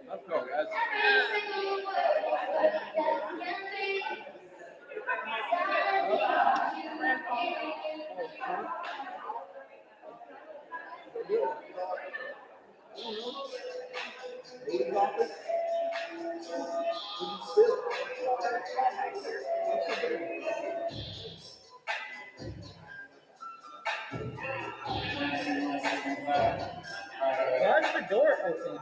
Let's go, guys. Why is the door open?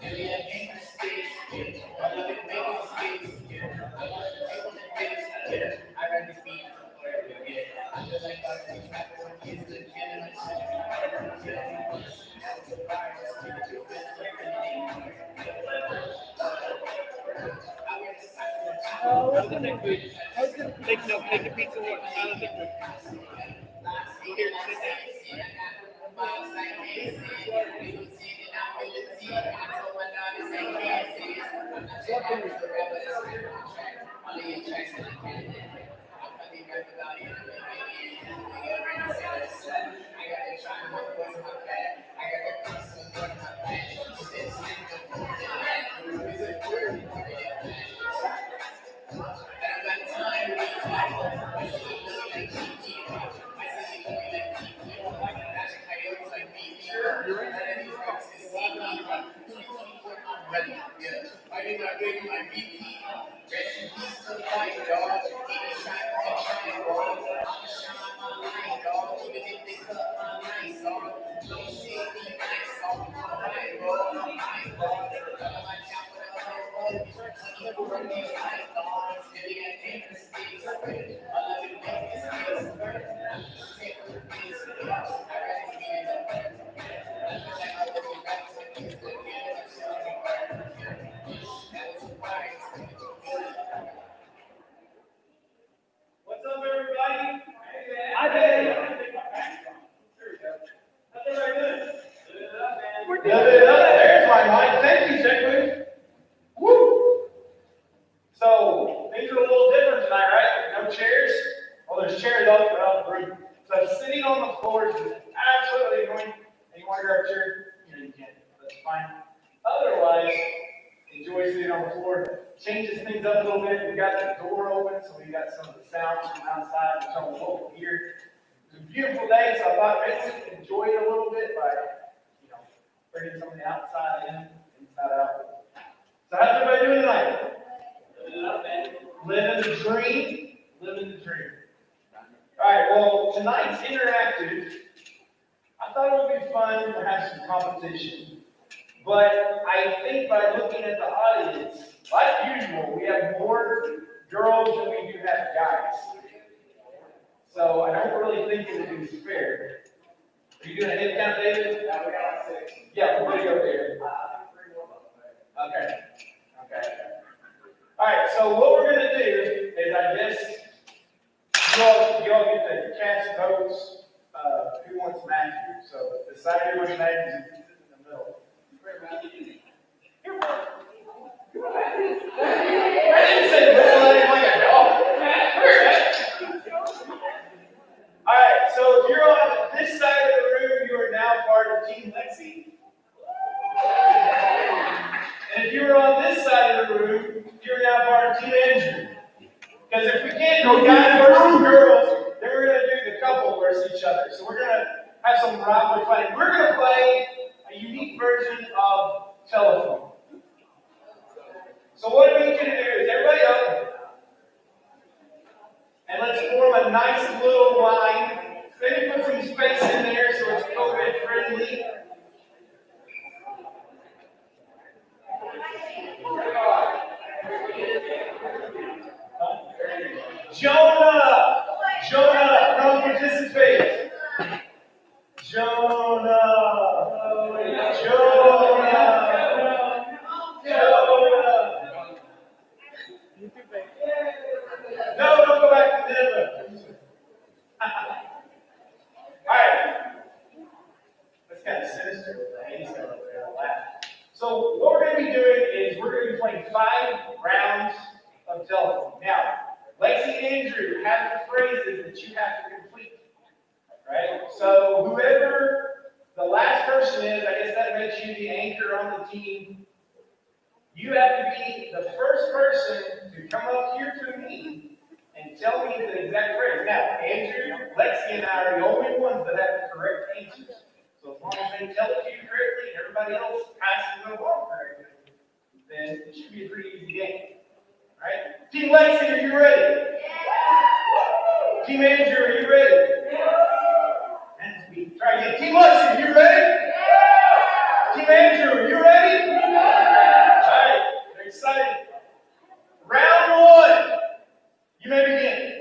Take the pizza out of the here, sit What's up, everybody? I did. How's everybody doing? We're doing it up. There's my mic. Thank you, Secretary. Woo! So, things are a little different tonight, right? No chairs? Well, there's chairs up throughout the room. So, sitting on the floor is absolutely annoying. And you want to grab a chair? You can. That's fine. Otherwise, enjoy sitting on the floor. Changes things up a little bit. We got the door open, so we got some of the sounds from outside, which I'm over here. It's a beautiful day, so I thought maybe we could enjoy it a little bit by, bringing some of the outside in, inside out. So how's everybody doing tonight? Living the dream. Living the dream. All right, well, tonight's interactive. I thought it would be fun to have some competition. But I think by looking at the audience, like usual, we have more girls than we do have guys. So I don't really think it would be fair. Are you doing a head count, David? No, we got 6. Yeah, we're going to go there. Okay. All right, so what we're going to do is I guess you all get to cast votes who wants Matthew. So decide who wants Matthew in the middle. I didn't say whistle at him like a dog. All right, so if you're on this side of the room, you are now part of Team Lexi. And if you're on this side of the room, you're now part of Team Andrew. Because if we can't go guys versus girls, then we're going to do the couple versus each other. So we're going to have some rivalry fighting. We're going to play a unique version of telephone. So what we can do is everybody up, and let's form a nice little line. Maybe put some space in there so it's COVID friendly. Jonah, come participate. Jonah. No, don't go back to Denver. All right. That's kind of sinister. He's going to laugh. So what we're going to be doing is we're going to be playing 5 rounds of telephone. Now, Lexi and Andrew have the phrases that you have to complete. Right? So whoever the last person is, I guess that makes you the anchor on the team. You have to be the first person to come up here to me and tell me the exact phrase. Now, Andrew, Lexi, and I are the only ones that have the correct answers. So as long as they tell it to you correctly and everybody else passes it along correctly, then it should be a pretty easy game. All right? Team Lexi, are you ready? Yeah. Team Andrew, are you ready? Yeah. And try again. Team Lexi, are you ready? Yeah. Team Andrew, are you ready? Yeah. All right. They're excited. Round 1. You may begin.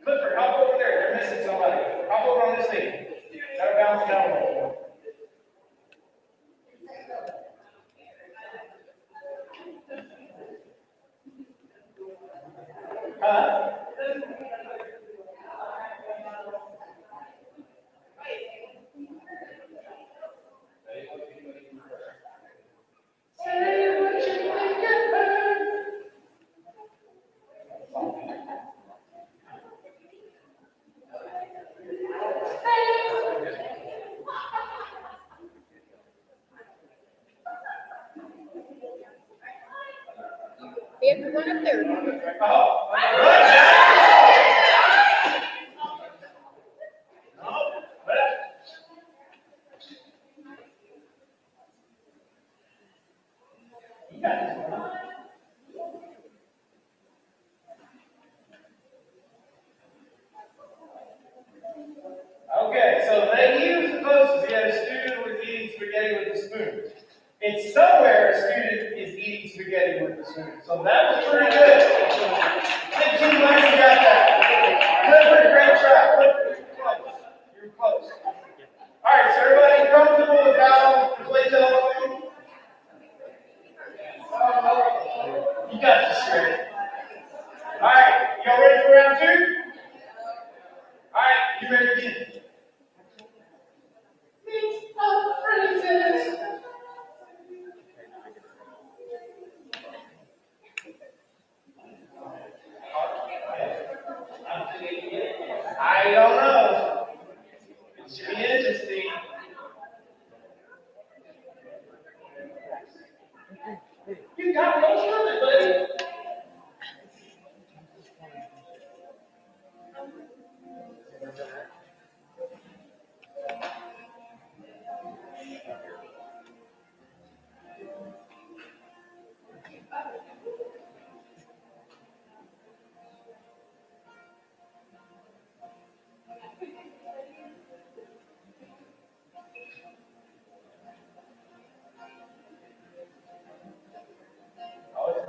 Clifford, hop over there. They're missing somebody. Hop over on this thing. Gotta bounce down a little. Everyone up there. Okay, so they use the closest. We had a student who was eating spaghetti with a spoon. It's somewhere a student is eating spaghetti with a spoon. So that was pretty good. I think Team Lexi got that. Clifford, great try. Clifford, you're close. All right, so everybody comfortable with how to play telephone? You got this straight. All right, y'all ready for round 2? All right, you may begin. Mix up phrases. I don't know. It should be interesting. You got most of it, buddy.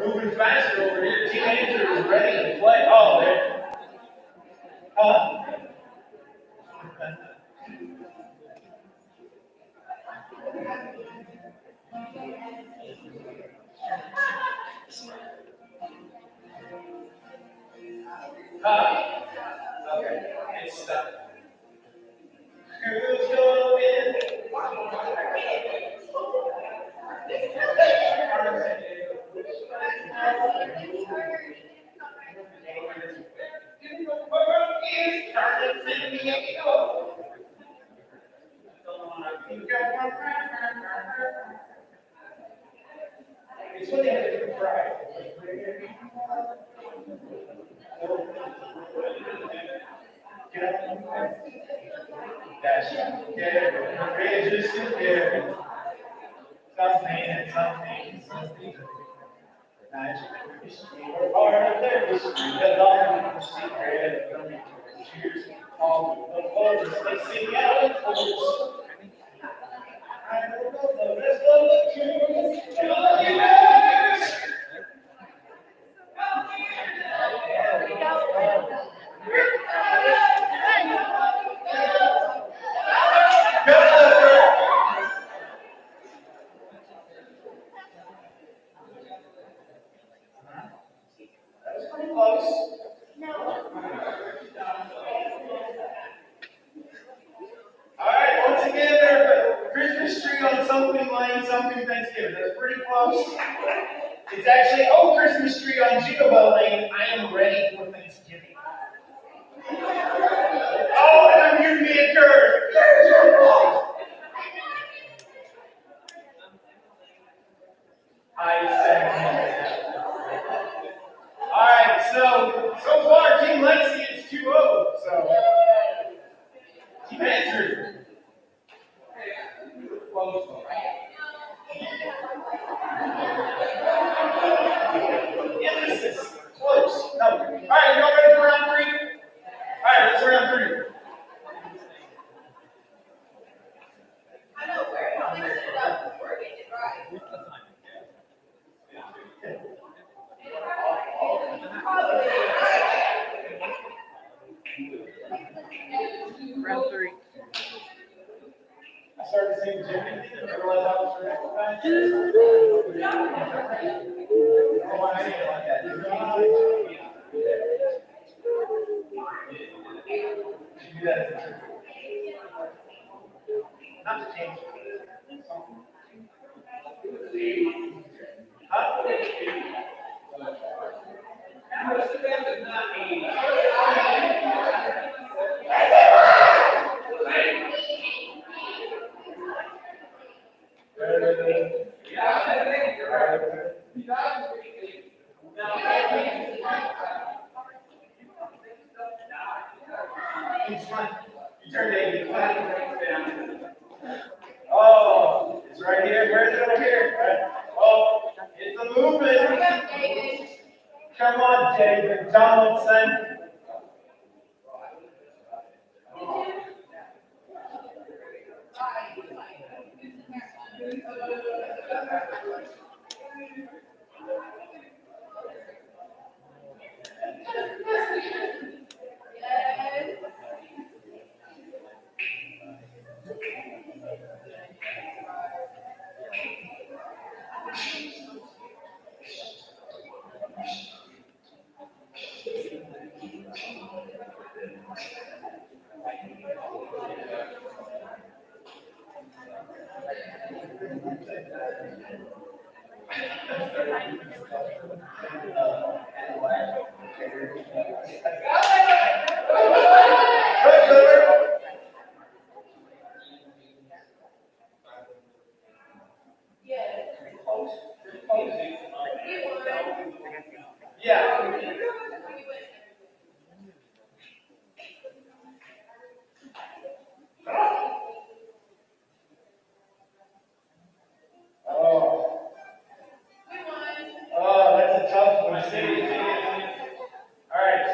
Moving faster over here. Teenager is ready to play. Oh, there. Huh? Okay. It's stuck. Who's going? It's when they have a different fry. That's yeah. Just sit there. Something. Nice. All right, there. This is the long secret. Cheers. All the folks, they sing out in chorus. I don't know the rest of the tune. Tell you guys. Close. All right, once again, there's a Christmas tree on something Lane, something Thanksgiving. That's pretty close. It's actually, Christmas tree on Jubal Lane. I am ready for Thanksgiving. Oh, and I'm here to be encouraged. There's your fault. I said. All right, so far, Team Lexi is 2-0. So, Team Andrew. Emphasis. Close. No. All right, y'all ready for round 3? All right, let's round 3. I know we're mixing it up. We're getting it right. Round 3. I started singing Jimmy. I realized I was right. I didn't like that. She do that as a trick. Not to change. Huh? You turn it Oh, it's right here. Where is it over here? Oh, it's a movement. Come on, David Donaldson. Yeah. Oh, that's a tough one. All right.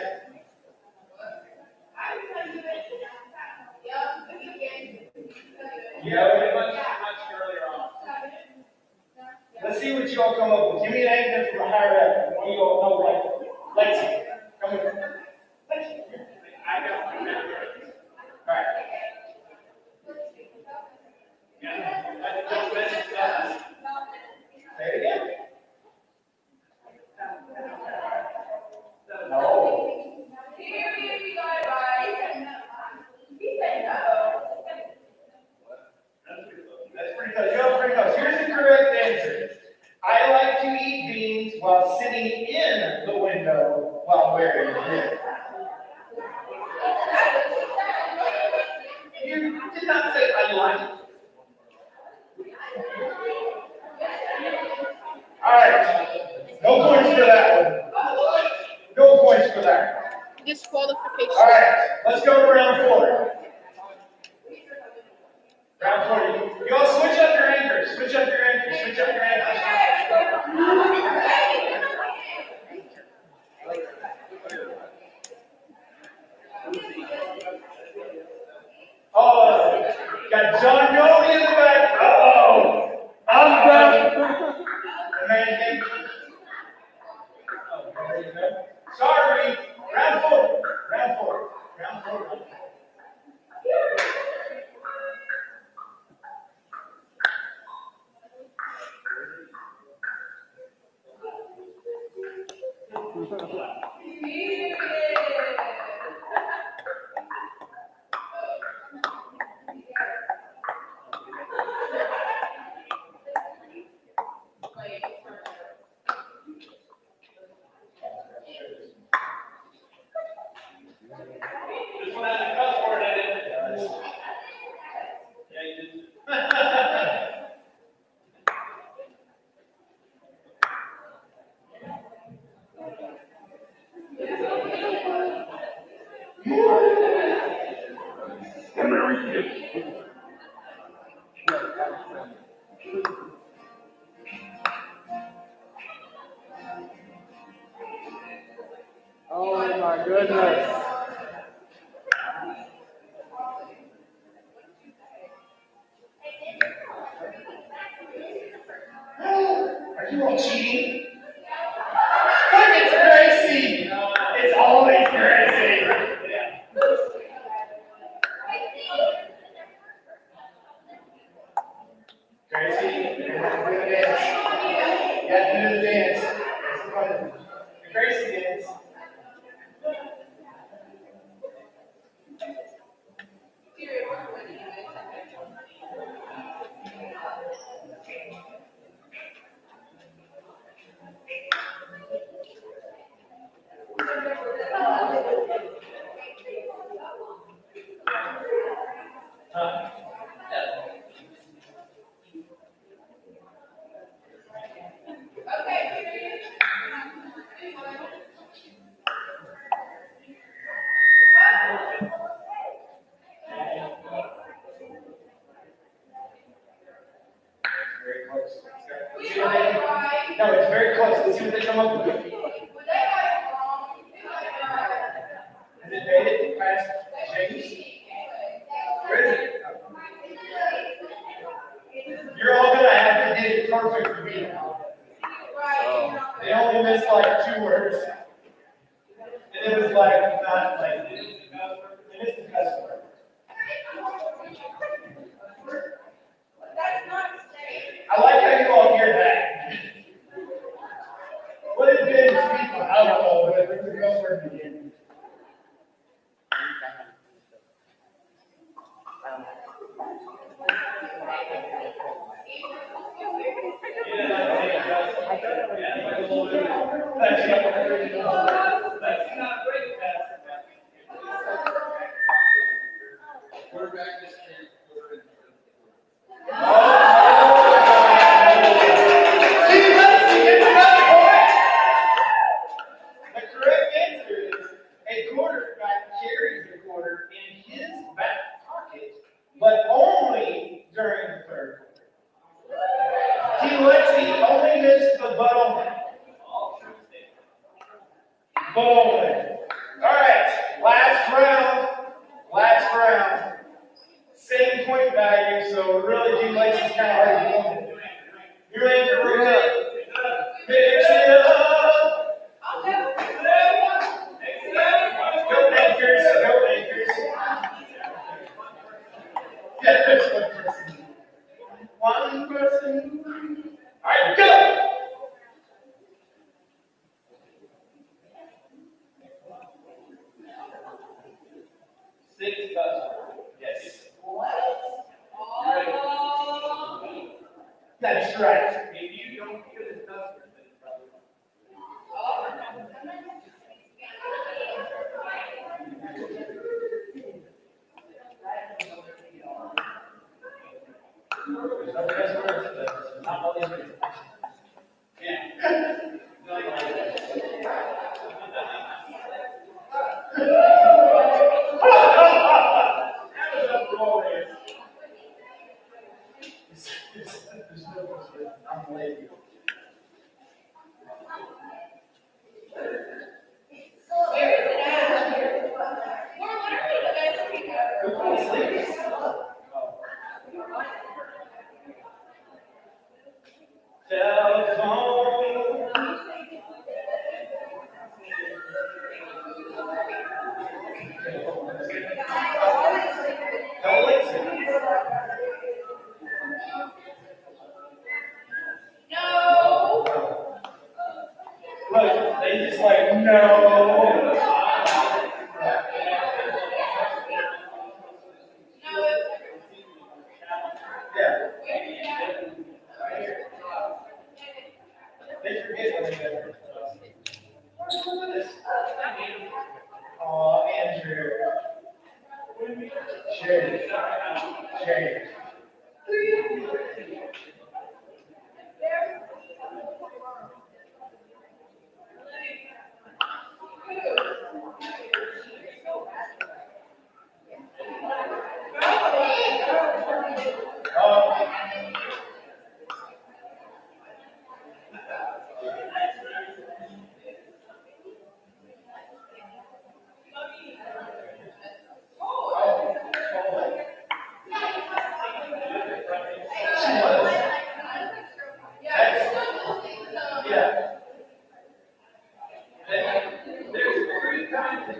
Yeah, we much earlier on. Let's see what that you all come up with. Give me an anchor from a higher up. One of you all know, like, Lexi. Come with me. Lexi. I got my number. All right. Say it again. No. That's pretty close. You're pretty close. Here's the correct answer. I like to eat beans while sitting in the window while wearing a hat. You did not say I like. All right. No points for that one. No points for that. Disqualification. All right. Let's go to round 4. Round 4. You all switch up your anchors. Switch up your anchors. Switch up your anchors. Oh, got John Noe in the back. Uh-oh. I'm done. Sorry. Round 4. Round 4. Round 4. This one has a cuss word in it. Yeah, you did. Oh my goodness. Are you all cheating? Look, it's Gracie. It's always Gracie. Gracie, you have to do the dance. You have to do the dance. The Gracie dance. Very close. No, it's very close. Let's see what they come up with. Has it made it past James? Where is it? You're all gonna have to get it perfect for me now. They only missed like 2 words. And it was like, not like, they missed the cuss word. I like how you all hear that. What it did is people, I don't know, but it's the cuss word again. But only during the 3rd quarter. Team Lexi only missed the but only. But only. All right, last round. Same point value, so really Team Lexi's kind of hard to win. You ready for rotate? One person. All right, go. Six buzzwords. Yes. That's right. If you don't get a buzzword, then it's probably there's no buzzwords, but not all these words. Yeah. Telephone. Look, they just like, no. Yeah. They forget when they get oh, Andrew. Sherry. Sherry. Yeah. There's three kinds of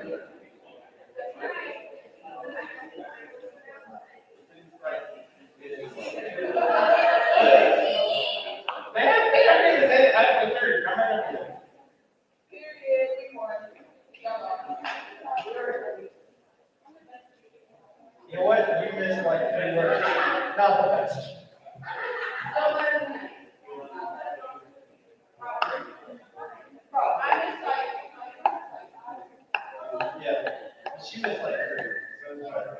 they are going to say that the third. Come on. You know what? You missed like 3 words. Not the best. Yeah. She missed like 3. So it's better.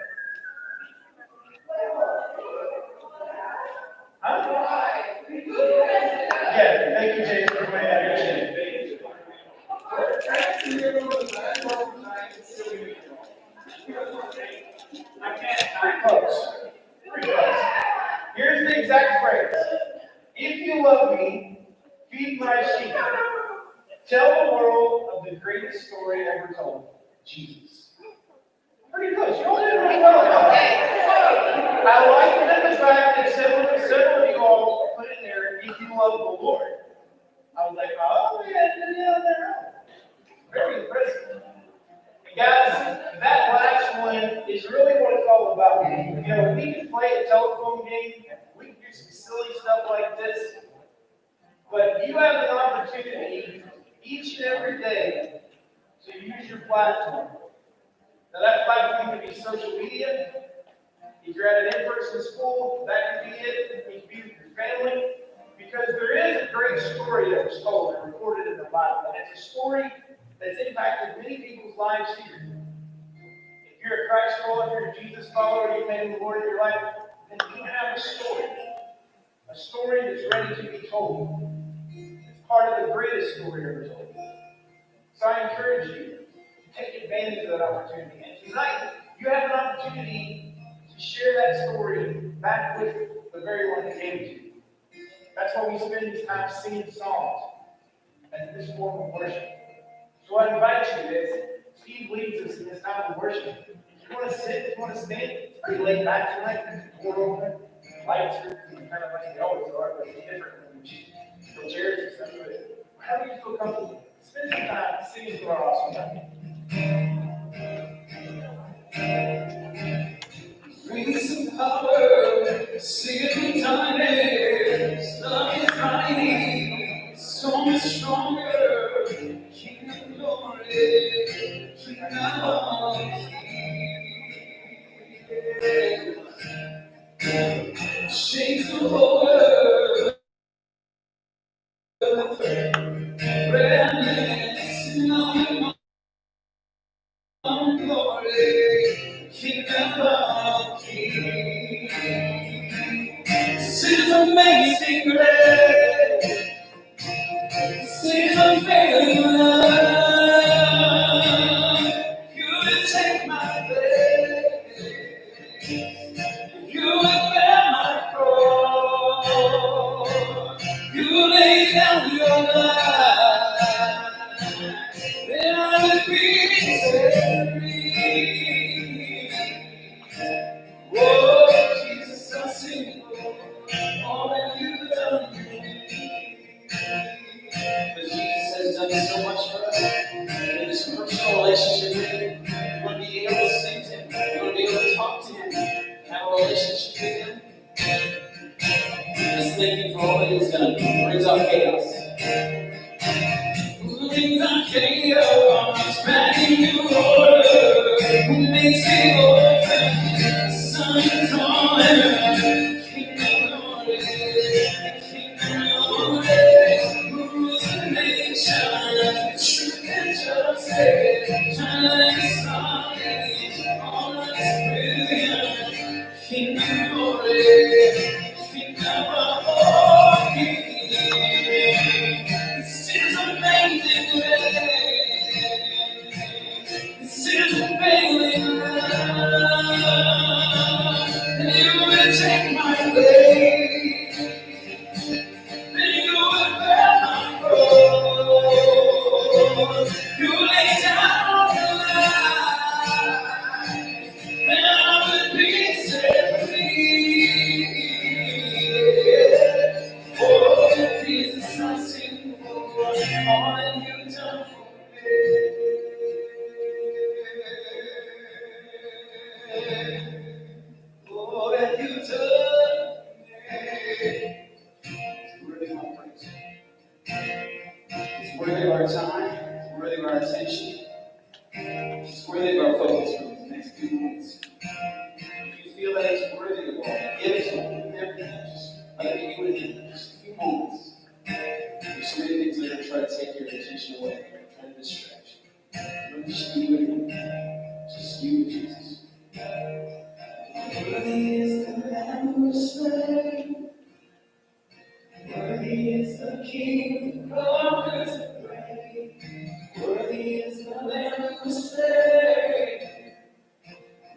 Huh? Yeah, thank you, James, for pointing out your chin. Pretty close. Pretty close. Here's the exact phrase. If you love me, feed my sheep. Tell the world of the greatest story ever told, Jesus. Pretty close. You all did really well. I like the fact that several of you all put in there, if you love the Lord. I was like, oh, yeah, there. Very impressive. And guys, that last one is really what it's all about. You know, we can play a telephone game, we can do some silly stuff like this, but you have an opportunity each and every day to use your platform. Now, that platform can be social media. If you're at an in-person school, that can be it. You can be with your family. Because there is a great story that was told and recorded in the Bible. And it's a story that's impacted many people's lives here. If you're a Christ follower, if you're a Jesus follower, you've made him the Lord of your life, then you have a story that's ready to be told. It's part of the greatest story ever told. So I encourage you to take advantage of that opportunity. And tonight, you have an opportunity to share that story back with the very one that gave it to you. That's why we spend these times singing songs as this form of worship. So I invite you, as Steve leads us in this time of worship, if you want to sit, if you want to stand, it's pretty late night tonight, the door open, lights are kind of like they always are, but it's different when you feel chairs and stuff. But however you feel comfortable, spend some time singing to our awesome God. Bring some power, sing it time. grace, love is mighty, so much stronger. King of glory, King of kings, shake the whole world. Brightness, love, glory, King of kings. Sing amazing grace. Sing unfailing love. You would take my place. You would bear my cross. You lay down your life. Then I would be set free. Oh, Jesus, I sing all that you've done for me. But Jesus has done so much for us. In this personal relationship with Him, you want to be able to sing to Him. You want to be able to talk to Him. Have a relationship with Him. Just thanking for all that He's done. Brings out chaos. Who brings out chaos? Back into order. Who makes it open? The sun is on. King of glory. King of glory. Rules the nations. Truth and justice. Shine like the sun. All that's brilliant. King of glory. King of all kings. This is amazing grace. This is amazing love. And you will take my place. Then you will bear my cross. You lay down your life. Then I will be set free. Oh, Jesus, I sing for all that you've done for me. All that you've done for me. It's worthy of our praise. It's worthy of our time. It's worthy of our attention. It's worthy of our focus for these next few minutes. If you feel that it's worthy of all, give it to Him. Everything. Just let it be with Him. Just a few moments. There's so many things that are going to try to take your attention away. Try to distract you. But just you with Him. Just you with Jesus. Worthy is the Lamb who was slain. Worthy is the King who conquers the grave. Worthy is the Lamb who was slain.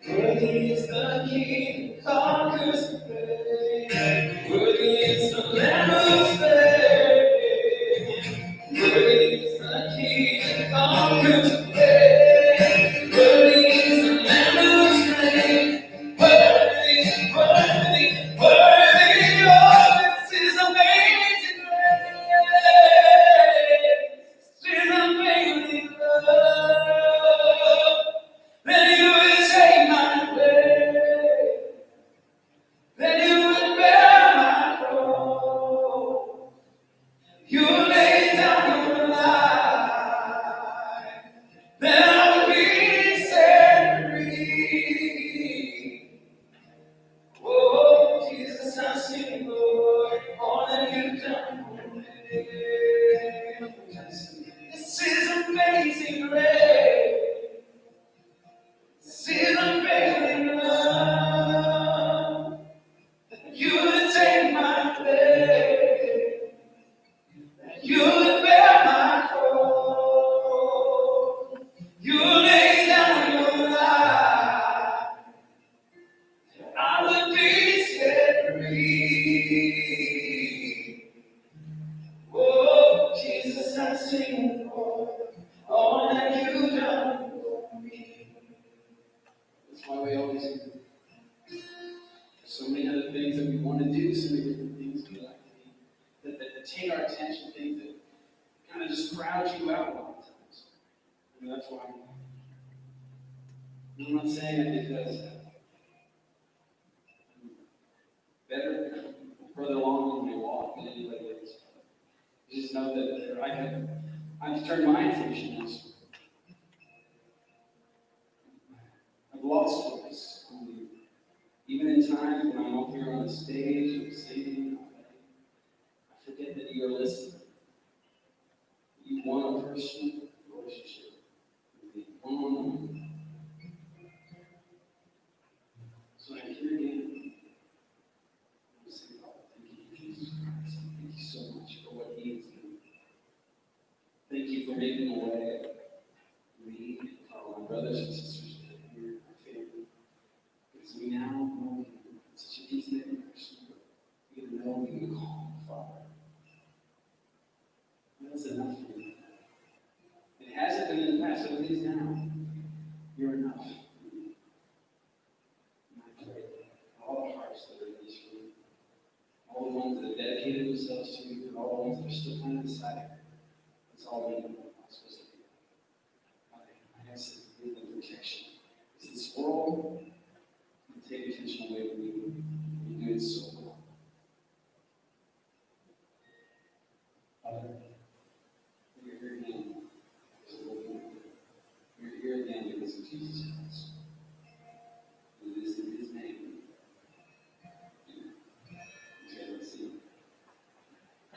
Worthy is the King who conquers the grave. Worthy is the Lamb who was slain. Worthy is the King who conquers the grave. Worthy is the Lamb who was slain. Worthy, worthy, worthy. Oh, this is amazing grace. This is amazing love. Then you would take my place. Then you would bear my cross. You lay down your life. Then I would be set free. Oh, Jesus, I sing, Lord, all that you've done for me. This is amazing grace. This is amazing love. You would take my place. You would bear my cross. You lay down your life. I would be set free. Oh, Jesus, I sing for all that you've done for me. That's why we always do. So many other things that we want to do, so many different things we like to do, that take our attention, things that kind of just crowd you out a lot of times. And that's why I'm not saying it does better further along walk than anybody else. Just know that I have to turn my attention elsewhere. I've lost focus. Even in times when I'm up here on the stage or singing, I forget that you're listening. You want a personal relationship with me, one-on-one. So I hear again. I say, "Oh, thank you, Jesus Christ. Thank you so much for what He has done. Thank you for making a way for me and for all my brothers and sisters that are here, my family. Because we now know you in such an intimate and personal way. We can know you and call Him Father. And that's enough for me. It hasn't been in the past, but it is now. You're enough. And I pray all the hearts that are in this room, all the ones that have dedicated themselves to you, and all the ones that are still trying to decide, that's all we know. I'm supposed to be. I ask that you give them protection. Because this world can take attention away from you. You do it so well. Father, we're here again because of what you do. We're here again because of Jesus Christ. And it is in His name. Amen. Okay, let's see.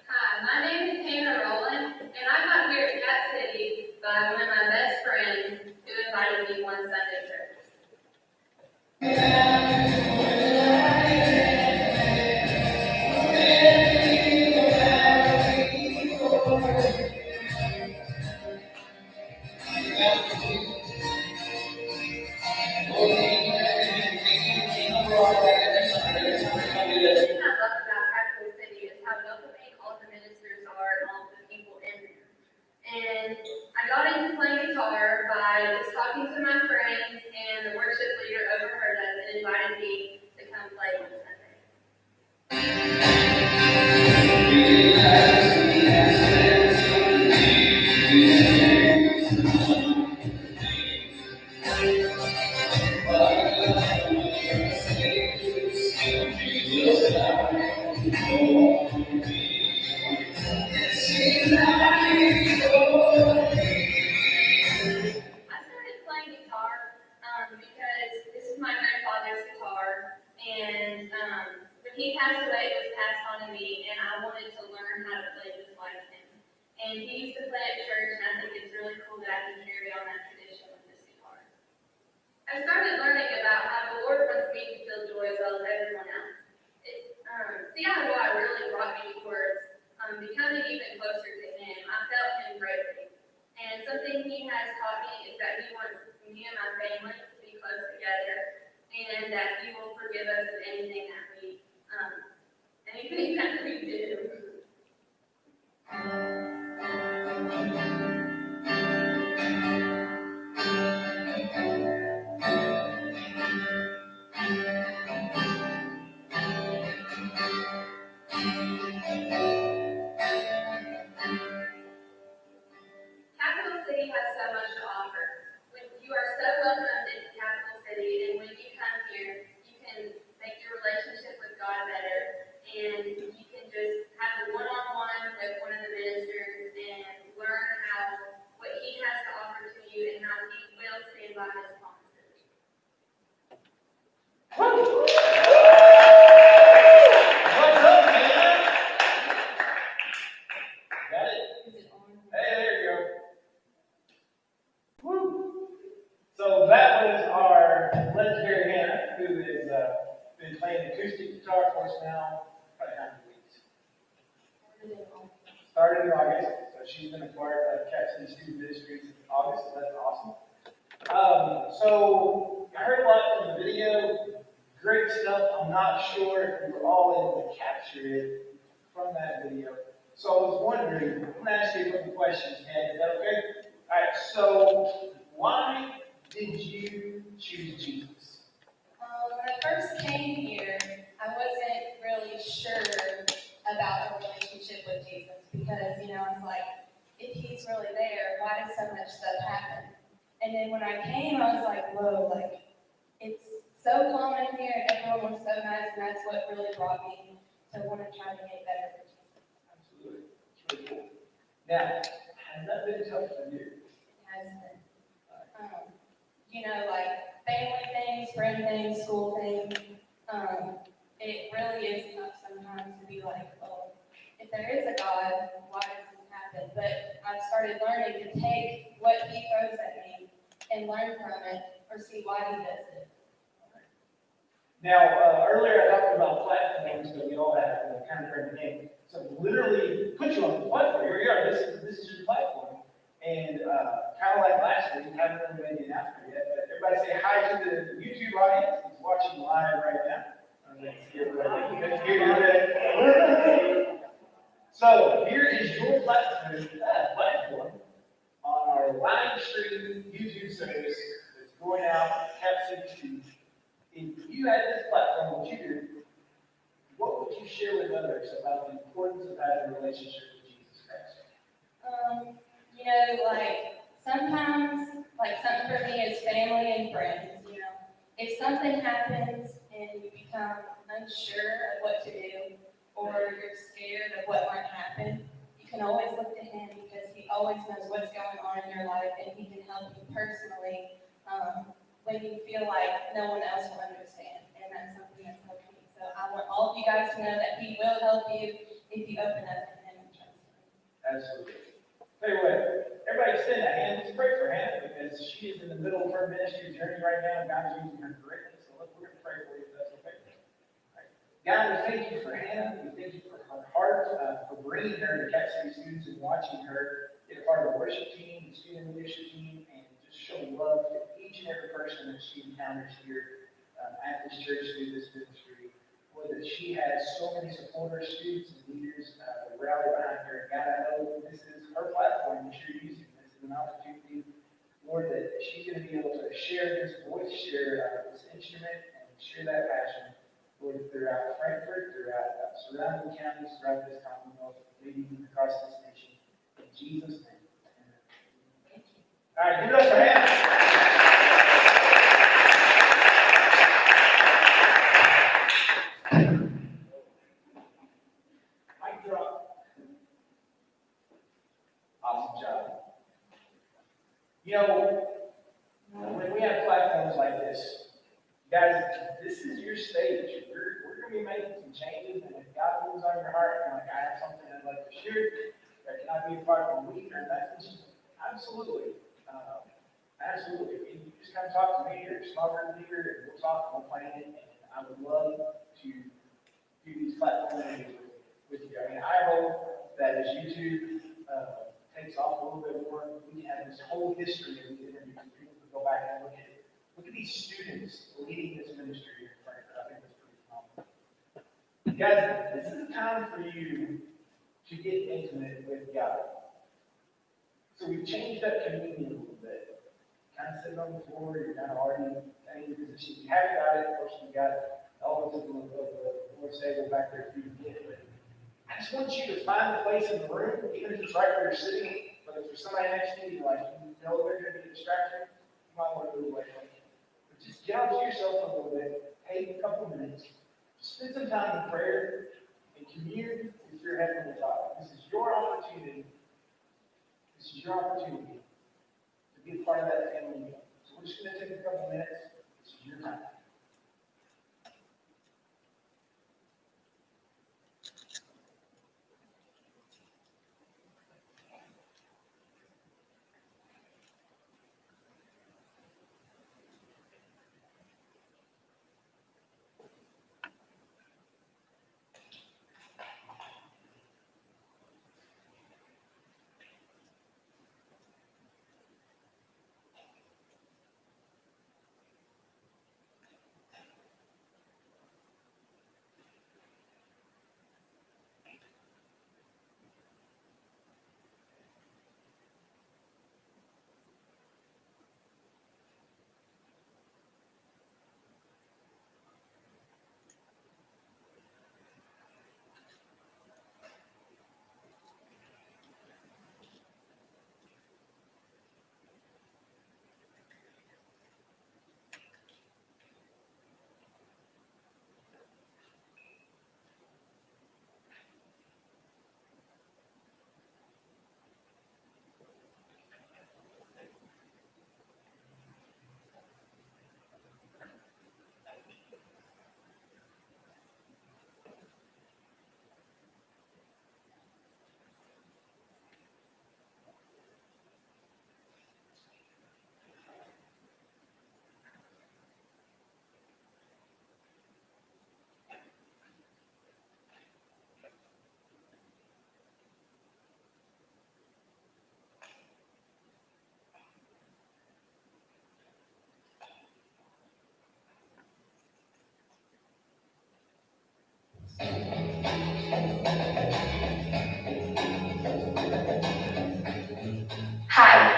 Hi, my name is Hannah Rowland, and I got here at CapCity by one of my best friends who invited me one Sunday service. The thing I love about Capital City is how welcoming all the ministers are and all the people in there. And I got into playing guitar by just talking to my friends, and the worship leader overheard us and invited me to come play one Sunday. I started playing guitar because this is my grandfather's guitar, and when he passed away, it was passed on to me, and I wanted to learn how to play just like him. And he used to play at church, and I think it's really cool that I can carry on that tradition with this guitar. I started learning about how the Lord wants me to feel joy as well as everyone else. CIY really brought me towards becoming even closer to Him. I felt Him greatly. And something He has taught me is that He wants me and my family to be close together, and that He will forgive us of anything that we do. Capital City has so much to offer. You are so welcomed in Capital City, and when you come here, you can make your relationship with God better, and you can just have a one-on-one with one of the ministers and learn what He has to offer to you and how He will stand by His promises. What's up, man? Got it? Hey, there you go. Woo! So that was our legendary Hannah, who has been playing acoustic guitar for us now, probably how many weeks? Started in August, so she's been a part of CapCity Student Ministries in August, so that's awesome. So I heard a lot from the video, great stuff. I'm not sure if we were all able to capture it from that video. So I was wondering, I'm going to ask you a couple questions, man. Is that okay? All right, so why did you choose Jesus? When I first came here, I wasn't really sure about a relationship with Jesus because, I was like, if He's really there, why does so much stuff happen? And then when I came, I was like, whoa, it's so calm in here, and everyone was so nice, and that's what really brought me to want to try to get better with Jesus. Now, has that been tough for you? Has been. Like family things, friend things, school things. It really is tough sometimes to be like, well, if there is a God, why does this happen? But I've started learning to take what He throws at me and learn from it, or see why He does it. Now, earlier I talked about platforms that we all have, kind of for the game. So literally put you on the platform. Here you are. This is your platform. And kind of like last week, haven't really made the announcement yet, but everybody say hi to the YouTube audience who's watching live right now. Let's give everybody. So here is your platform on our live stream YouTube service that's going out CapCity. If you had this platform, what you do, what would you share with others about the importance of having a relationship with Jesus Christ? Sometimes, something for me is family and friends, If something happens and you become unsure of what to do, or you're scared of what might happen, you can always look to Him because He always knows what's going on in your life and He can help you personally when you feel like no one else will understand. And that's something that's helped me. So I want all of you guys to know that He will help you if you open up to Him and trust Him. Absolutely. Tell you what, everybody extend a hand. Let's pray for Hannah because she is in the middle of her ministry journey right now, and God's using her greatly. So we're going to pray for you if that's okay. Right. God, we thank you for Hannah. We thank you for her heart, for bringing her to CapCity students and watching her get a part of the worship team, the student leadership team, and just show love to each and every person that she encounters here at this church through this ministry. Lord, that she has so many supporters, students, and leaders that rally behind her. God, I know this is her platform that you're using. This is an opportunity, Lord, that she's going to be able to share this voice, share this instrument, and share that passion, Lord, throughout Frankfurt, throughout surrounding counties, throughout this Commonwealth, maybe even across this nation. In Jesus' name. Amen. Thank you. All right, give it up for Hannah. Awesome job. When we have platforms like this, guys, this is your stage. We're going to be making some changes, and if God moves on your heart, and I have something I'd like to share that cannot be a part of a week or message, absolutely. Absolutely. You just come talk to me or a small group leader, and we'll talk, and we'll plan it, and I would love to do these platforms with you. I hope that as YouTube takes off a little bit more, we can have this whole history of these interviews. People can go back and look at these students leading this ministry in Frankfurt. I think that's pretty phenomenal. Guys, this is a time for you to get intimate with God. So we've changed up communion a little bit. Kind of sitting on the floor, you're kind of already in your position. If you haven't got it, of course, you've got all of the Lord's table back there for you to get. But I just want you to find a place in the room, even if it's right where you're sitting, but if there's somebody next to you, you know they're going to be distracted, you might want to move away from it. But just get out to yourself a little bit, take a couple of minutes, spend some time in prayer, and commune with your Heavenly Father. This is your opportunity. This is your opportunity to be a part of that family meal. So we're just going to take a couple of minutes. This is your time.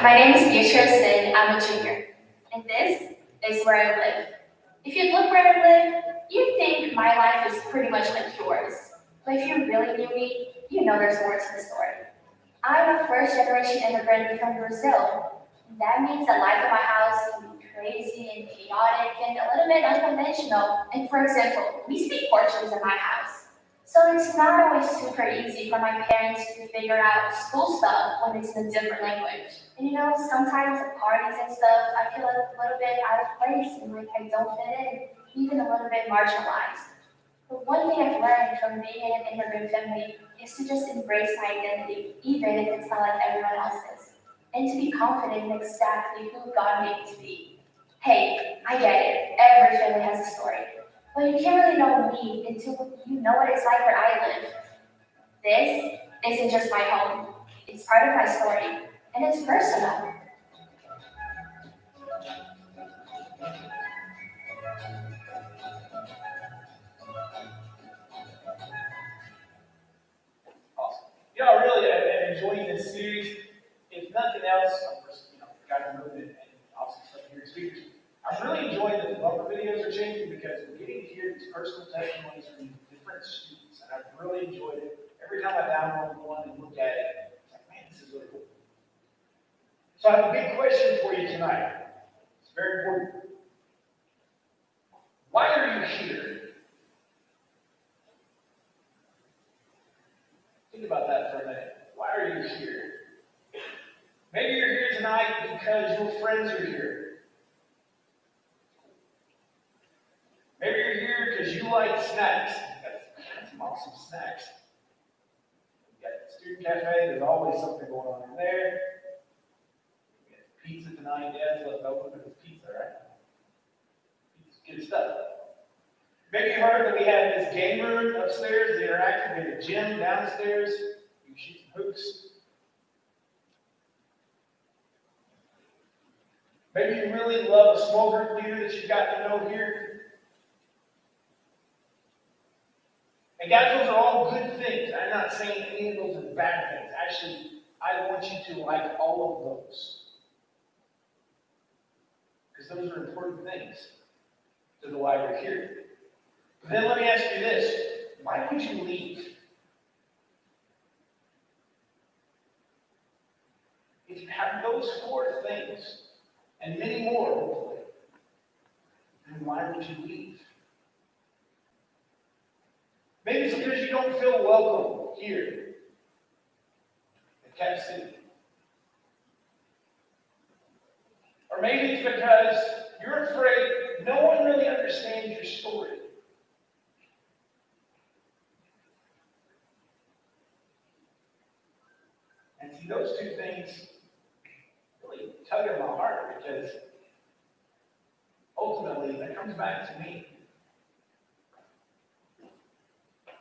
my name is Beatrice and I'm a junior. And this is where I live. If you look where I live, you'd think my life is pretty much like yours. But if you really knew me, you know there's more to the story. I'm a first-generation immigrant from Brazil. That means the life of my house can be crazy and chaotic and a little bit unconventional. And for example, we speak Portuguese in my house. So it's not always super easy for my parents to figure out school stuff when it's in a different language. And sometimes at parties and stuff, I feel a little bit out of place and like I don't fit in, even a little bit marginalized. But one thing I've learned from being in an immigrant family is to just embrace my identity, even if it's not like everyone else's. And to be confident in exactly who God made me to be. Hey, I get it. Every family has a story. But you can't really know me until you know what it's like where I live. This isn't just my home. It's part of my story. And it's personal. Awesome. I really am enjoying this series. If nothing else, of course, got to move it and obviously some of your speakers. I'm really enjoying that the bumper videos are changing because we're getting to hear these personal testimonies from different students, and I've really enjoyed it. Every time I download one and look at it, it's like, man, this is really cool. So I have a big question for you tonight. It's very important. Why are you here? Think about that for a minute. Why are you here? Maybe you're here tonight because your friends are here. Maybe you're here because you like snacks. Got some awesome snacks. You got the student cafe, there's always something going on in there. We got pizza tonight, yes, let's open with this pizza, right? It's good stuff. Maybe you heard that we have this game room upstairs, the interactive, we have a gym downstairs. You can shoot some hoops. Maybe you really love a small group leader that you got to know here. And guys, those are all good things. I'm not saying any of those are bad things. Actually, I want you to like all of those. Because those are important things to the why we're here. But then let me ask you this. Why would you leave? If you have those four things, and many more, hopefully, then why would you leave? Maybe it's because you don't feel welcome here at CapCity. Or maybe it's because you're afraid no one really understands your story. And see, those two things really tug at my heart because ultimately that comes back to me.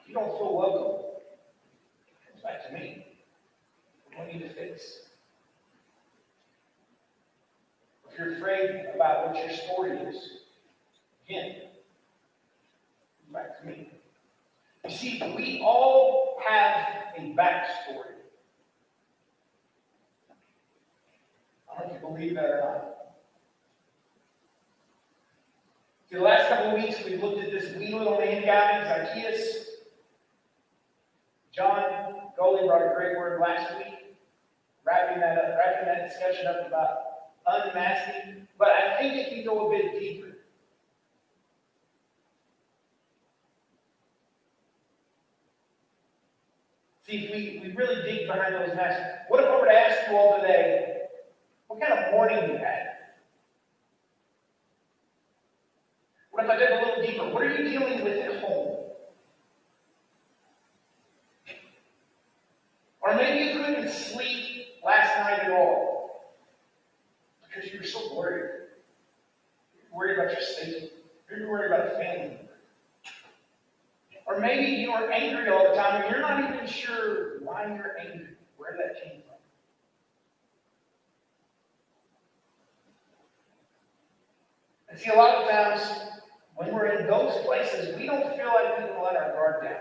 If you don't feel welcome, it comes back to me. What do we need to fix? If you're afraid about what your story is, again, come back to me. You see, we all have a backstory. I don't know if you believe that or not. See, the last couple of weeks, we've looked at this wee little man guy, Zacchaeus. John Goley brought a great word last week, wrapping that discussion up about unmasking. But I think it can go a bit deeper. See, if we really dig behind those masks, what if I were to ask you all today, what kind of morning you had? What if I did a little deeper? What are you dealing with at home? Or maybe you couldn't sleep last night at all because you were so worried. You're worried about your safety. You're worried about a family member. Or maybe you are angry all the time and you're not even sure why you're angry, where that came from. And see, a lot of times, when we're in those places, we don't feel like we can let our guard down.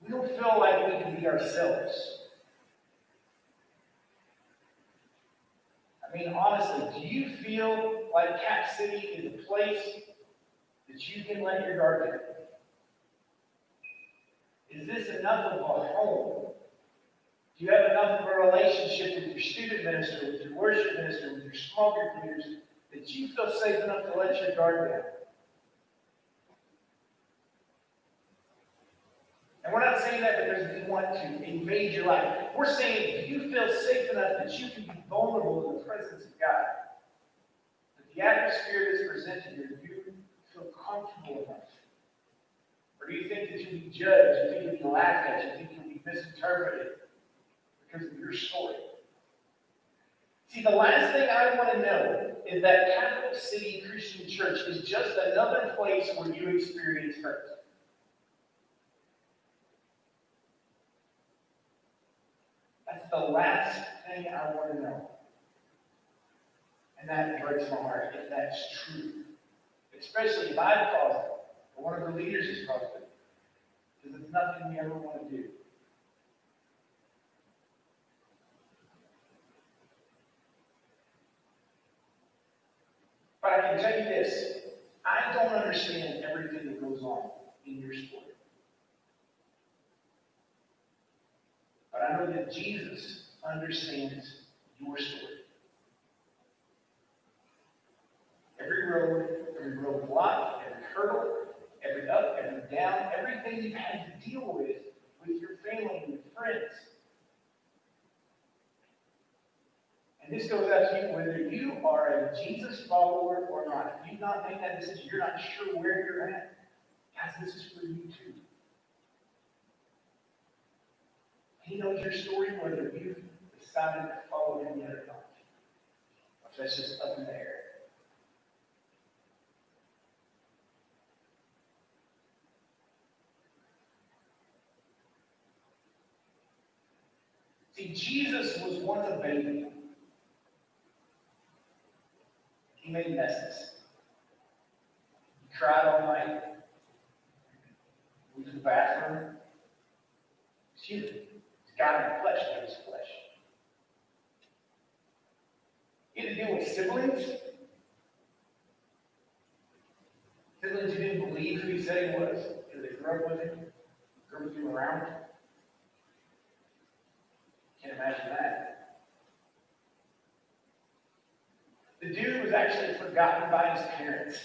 We don't feel like we can be ourselves. I mean, honestly, do you feel like CapCity is a place that you can let your guard down? Is this enough of a home? Do you have enough of a relationship with your student minister, with your worship minister, with your small group leaders, that you feel safe enough to let your guard down? And we're not saying that because we want to invade your life. We're saying, do you feel safe enough that you can be vulnerable in the presence of God? That the atmosphere that's presented here, do you feel comfortable enough? Or do you think that you'll be judged, you think you'll be laughed at, you think you'll be misinterpreted because of your story? See, the last thing I want to know is that Capital City Christian Church is just another place where you experience hurt. That's the last thing I want to know. And that breaks my heart if that's true. Especially if I've caused it, or one of the leaders has caused it. Because it's nothing we ever want to do. But I can tell you this, I don't understand everything that goes on in your story. But I know that Jesus understands your story. Every road, every roadblock, every hurdle, every up, every down, everything you've had to deal with your family and with friends. And this goes out to you, whether you are a Jesus follower or not. If you've not made that decision, you're not sure where you're at. Guys, this is for you too. He knows your story, whether you've decided to follow him yet or not. That's just up in the air. See, Jesus was once a baby. He made messes. He cried all night. Went to the bathroom. It's human. It's God in the flesh, not his flesh. He had to deal with siblings. Siblings who didn't believe who he said he was, because they grew up with him, grew with him around. Can't imagine that. The dude was actually forgotten by his parents.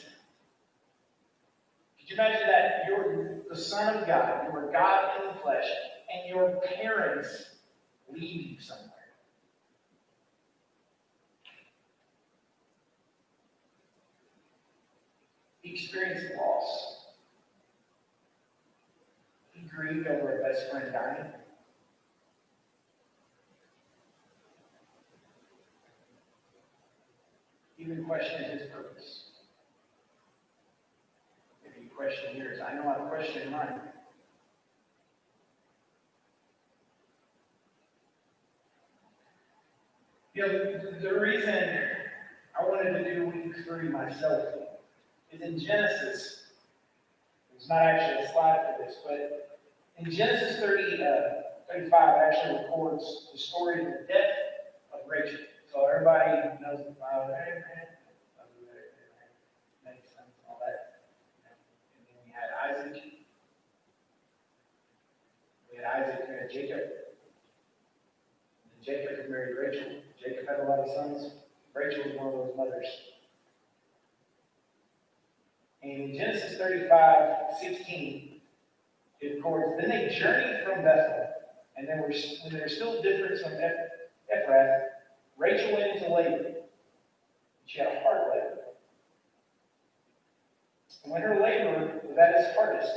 Could you imagine that? You're the Son of God, you are God in the flesh, and your parents leave you somewhere. He experienced loss. He grieved over a best friend dying. He even questioned his purpose. Maybe you question yours. I know I've questioned mine. You know, the reason I wanted to do week 3 myself is in Genesis. There's not actually a slide for this, but in Genesis 35 actually records the story of the death of Rachel. So everybody knows the Bible. Makes sense, all that. And then we had Isaac. Who had Jacob. And Jacob had married Rachel. Jacob had a lot of sons. Rachel was one of those mothers. And in Genesis 35:16, it records, then they journeyed from Bethel, and when there were still difference from Ephrath, Rachel went into labor. She had a hard labor. And when her labor was at its hardest,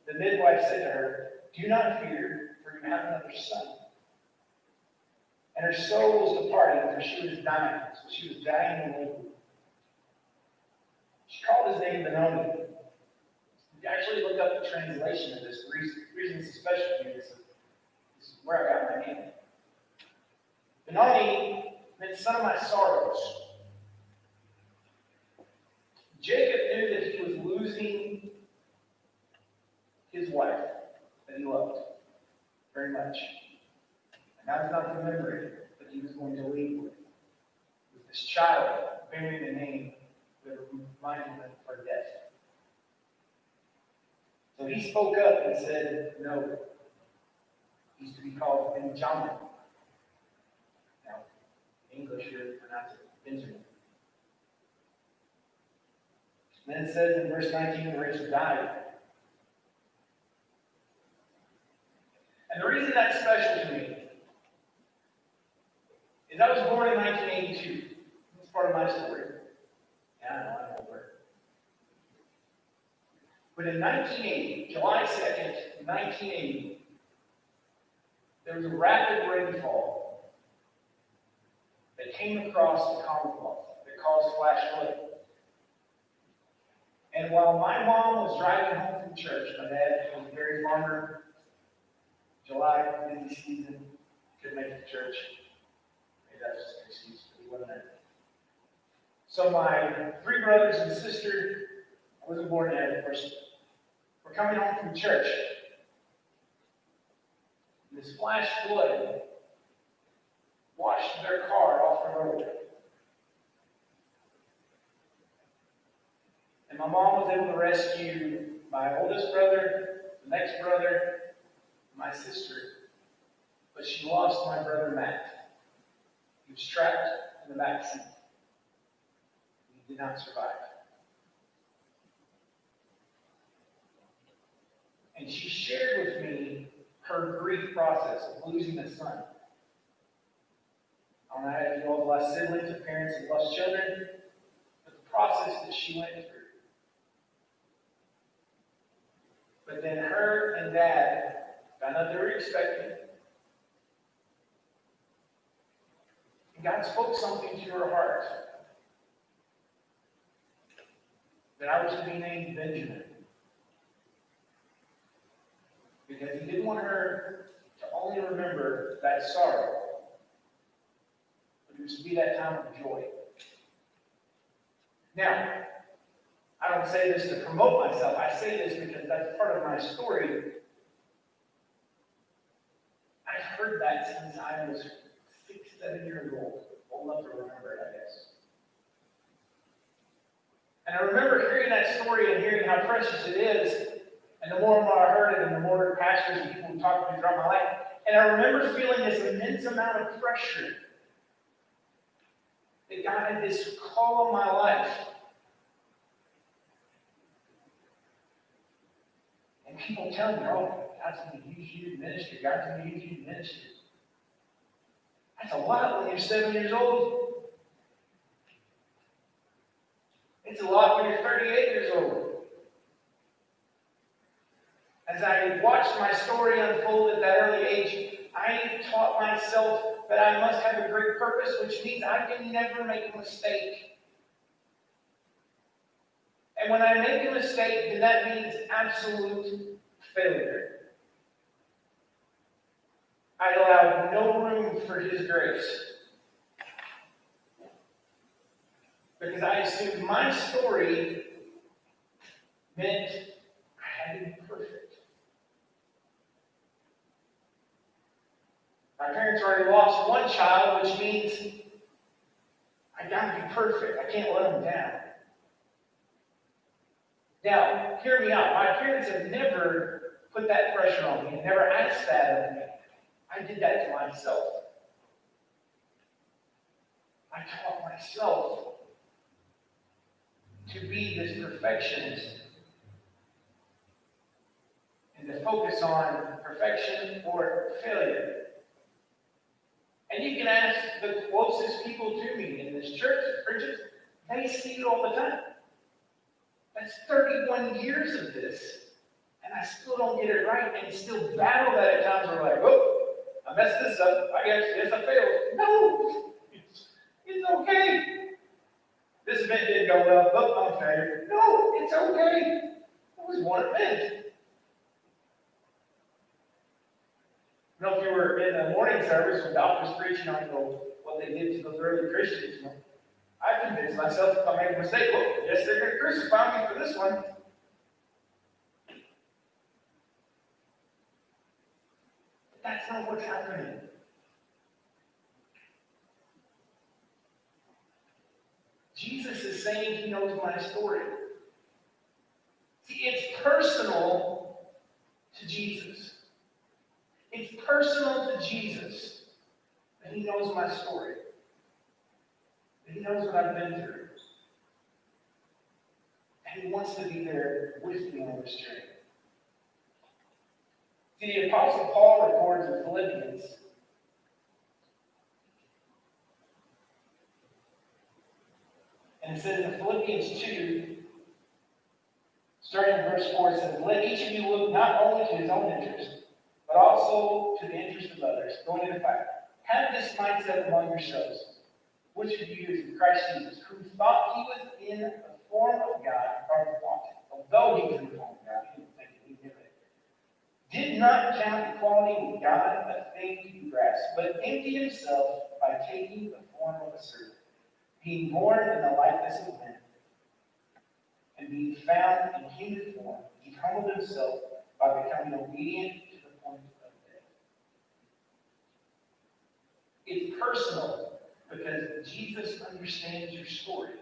the midwife said to her, do not fear, for you have another son. And her soul was departing, for she was dying. So she was dying in labor. She called his name Benoni. You actually look up the translation of this. The reason this is special to me is this is where I got my name. Benoni meant son of my sorrows. Jacob knew that he was losing his wife that he loved. very much. And that's not the memory that he was going to leave with. With this child bearing a name that reminded him of her death. So he spoke up and said, no, he's to be called Benjamin. Now, English here pronounce it Benjamin. And then it says in verse 19 that Rachel died. And the reason that's special to me is I was born in 1982. That's part of my story. Yeah, I know, I'm over. But in 1980, July 2nd, 1980, there was a rapid rainfall that came across the Commonwealth that caused flash flooding. And while my mom was driving home from church, my dad was a dairy farmer. July, busy season, couldn't make it to church. Maybe that's just an excuse, but he wasn't there. So my 3 brothers and sister, I wasn't born yet, of course, were coming home from church. And this flash flood washed their car off the road. And my mom was able to rescue my oldest brother, the next brother, my sister, but she lost my brother Matt. He was trapped in the back seat. He did not survive. And she shared with me her grief process of losing a son. I don't know if you all have lost siblings or parents have lost children, but the process that she went through. But then her and Dad found out they were expecting. And God spoke something to her heart. That I was to be named Benjamin. Because he didn't want her to only remember that sorrow, but it was to be that time of joy. Now, I don't say this to promote myself. I say this because that's part of my story. I've heard that since I was 6, 7 years old. Old enough to remember it, I guess. And I remember hearing that story and hearing how precious it is. And the more and more I heard it, and the more pastors and people who talked to me throughout my life. And I remember feeling this immense amount of pressure that God had this call on my life. And people telling me, oh, God's going to use you in ministry. God's going to use you in ministry. That's a lot when you're 7 years old. It's a lot when you're 38 years old. As I watched my story unfold at that early age, I taught myself that I must have a great purpose, which means I can never make a mistake. And when I make a mistake, then that means absolute failure. I allowed no room for His grace. Because I assumed my story meant I had to be perfect. My parents already lost one child, which means I got to be perfect. I can't let them down. Now, hear me out. My parents have never put that pressure on me and never asked that of me. I did that to myself. I taught myself to be this perfectionist and to focus on perfection or failure. And you can ask the closest people to me in this church, churches, they see it all the time. That's 31 years of this, and I still don't get it right, and still battle that at times where we're like, oh, I messed this up, I guess I failed. No, it's okay. This event didn't go well, oh, I'm a failure. No, it's okay. It was one event. I don't know if you were in the morning service when Doc was preaching on what they did to those early Christians. I convinced myself if I make a mistake, well, yes, they're going to crucify me for this one. That's not what's happening. Jesus is saying he knows my story. See, it's personal to Jesus. It's personal to Jesus that he knows my story. That he knows what I've been through. And he wants to be there with me on this journey. See, the Apostle Paul records in Philippians, and it says in Philippians 2, starting in verse 4, it says, "Let each of you look not only to his own interest, but also to the interest of others." Going into fact, have this mindset among yourselves, which of you is in Christ Jesus, who thought he was in the form of God, or thought, although he was in the form of God, he didn't think he did it, did not count equality with God a thing to be grasped, but emptied himself by taking the form of a servant, being born in the likeness of men, and being found in human form, he humbled himself by becoming obedient to the point of death. It's personal because Jesus understands your story.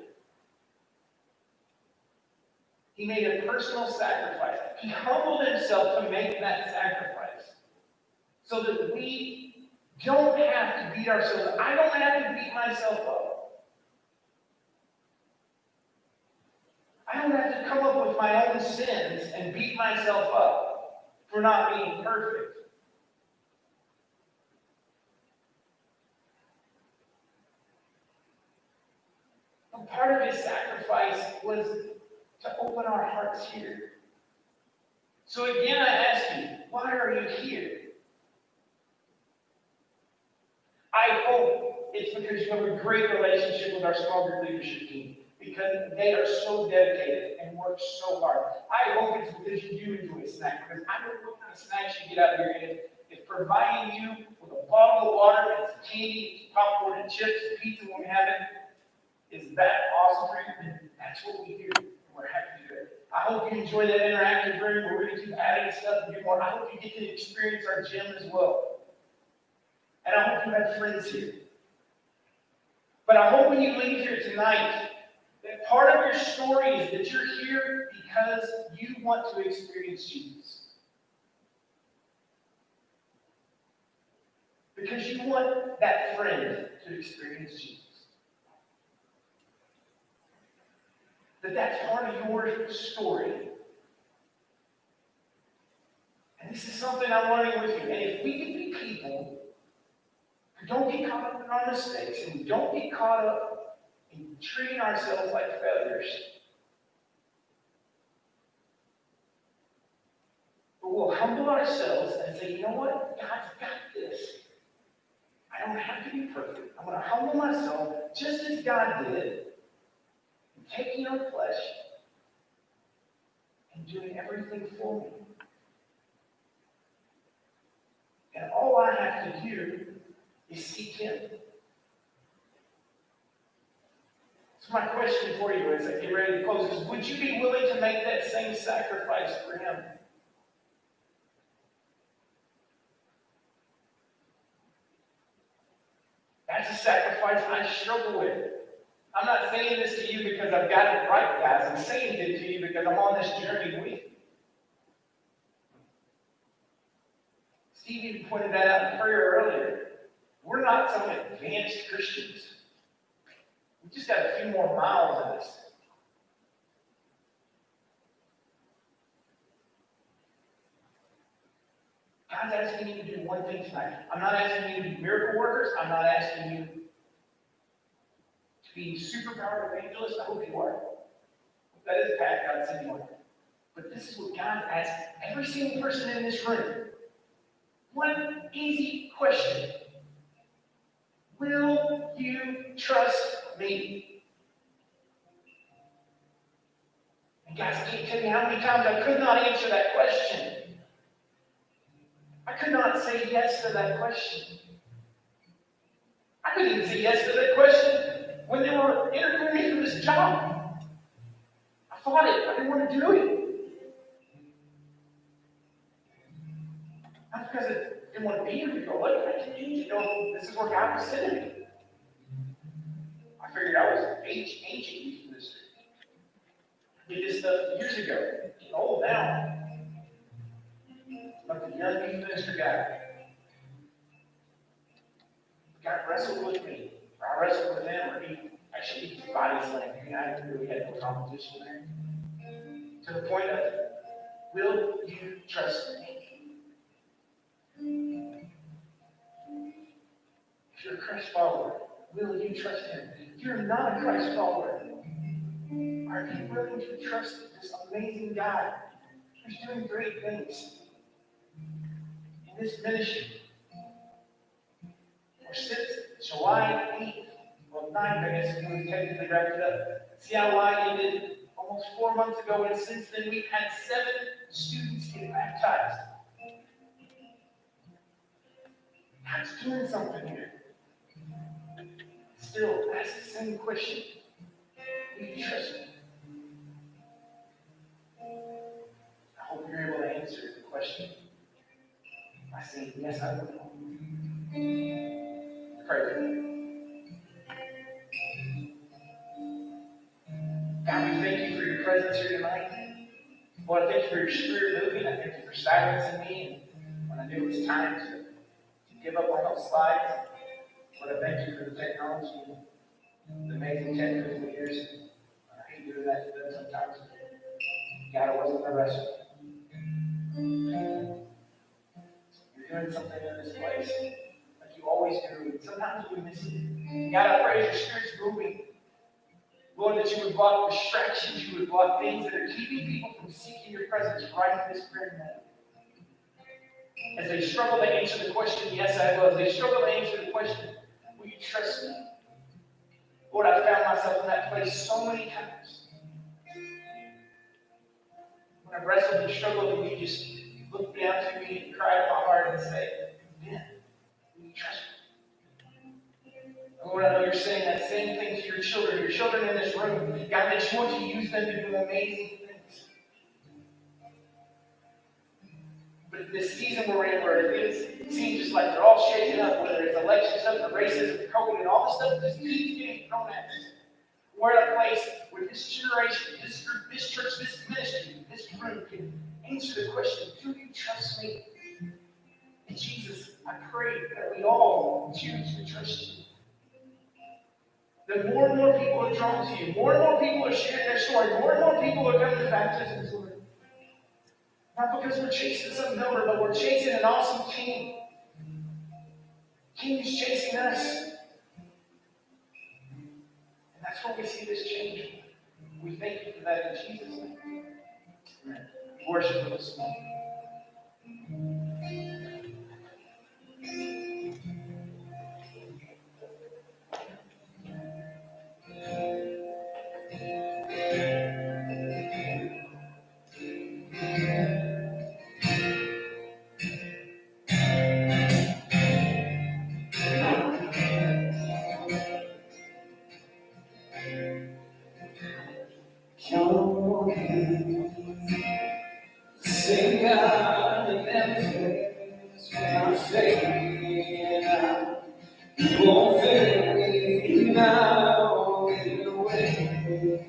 He made a personal sacrifice. He humbled himself to make that sacrifice so that we don't have to beat ourselves. I don't have to beat myself up. I don't have to come up with my own sins and beat myself up for not being perfect. And part of his sacrifice was to open our hearts here. So again, I ask you, why are you here? I hope it's because you have a great relationship with our small group leadership team, because they are so dedicated and work so hard. I hope it's because you do enjoy a snack, because I don't know what kind of snacks you get out here, and it's providing you with a bottle of water and some candy, some popcorn and chips, and pizza when we have it. Is that awesome for you? And that's what we do. We're happy to do it. I hope you enjoy that interactive room where we're going to keep adding stuff and do more. I hope you get to experience our gym as well. And I hope you have friends here. But I hope when you leave here tonight, that part of your story is that you're here because you want to experience Jesus. Because you want that friend to experience Jesus. That's part of your story. And this is something I'm learning with you. And if we can be people who don't get caught up in our mistakes and we don't get caught up in treating ourselves like failures, but we'll humble ourselves and say, you know what? God's got this. I don't have to be perfect. I'm going to humble myself just as God did, taking on flesh and doing everything for me. And all I have to do is seek Him. So my question for you as I get ready to close is, would you be willing to make that same sacrifice for Him? That's a sacrifice I struggle with. I'm not saying this to you because I've got it right, guys. I'm saying it to you because I'm on this journey with you. Steve even pointed that out in prayer earlier. We're not some advanced Christians. We just got a few more miles in us. God's asking you to do one thing tonight. I'm not asking you to be miracle workers. I'm not asking you to be superpowered evangelists. I hope you are. That is the path God sent you on. But this is what God asks every single person in this room. One easy question. Will you trust me? And guys, I can't tell you how many times I could not answer that question. I could not say yes to that question. I couldn't even say yes to that question when they were interviewing me for this job. I fought it. I didn't want to do it. Not because it didn't want to be here before. Look, I didn't need to know this is where God was sending me. I figured I was ancient youth ministry. I did this stuff years ago. I'm old now. But the young youth minister guy. God wrestled with me. Or I wrestled with him, or he actually body slammed me. I really had no competition there. To the point of, will you trust me? If you're a Christ follower, will you trust him? If you're not a Christ follower, are you willing to trust this amazing God who's doing great things in this ministry? Or since July 8th, well, 9th, I guess, we technically wrapped it up. CIY ended almost 4 months ago, and since then we've had 7 students get baptized. God's doing something here. Still, ask the same question. Do you trust me? I hope you're able to answer the question by saying, yes, I will. Pray. God, we thank you for your presence here tonight. Lord, I thank you for your spirit moving. I thank you for silencing me when I knew it was time to give up on those slides. Lord, I thank you for the technology, the amazing technical years. I hate doing that to them sometimes. God, it wasn't my wrestle. You're doing something in this place like you always do. And sometimes we miss it. God, I pray as your spirit's moving, Lord, that you would block distractions, you would block things that are keeping people from seeking your presence right in this very moment. As they struggle to answer the question, yes, I will. As they struggle to answer the question, will you trust me? Lord, I found myself in that place so many times. When I've wrestled and struggled, and you just look down to me and cry to my heart and say, Ben, will you trust me? Lord, I know you're saying that same thing to your children in this room. God, that you want to use them to do amazing things. But this season we're in, where it seems just like they're all shaking up, whether it's election stuff, the racism, COVID, and all the stuff that just keeps getting thrown at us. We're at a place where this generation, this group, this church, this ministry, this group can answer the question, do you trust me? And Jesus, I pray that we all choose to trust you. That more and more people are drawn to you. More and more people are sharing their story. More and more people are coming to baptisms, Lord. Not because we're chasing some number, but we're chasing an awesome King. King is chasing us. And that's where we see this change. We thank you for that in Jesus' name. Amen. Worship with us. Sing out in them days when I'm fading out. You won't fade now in the way.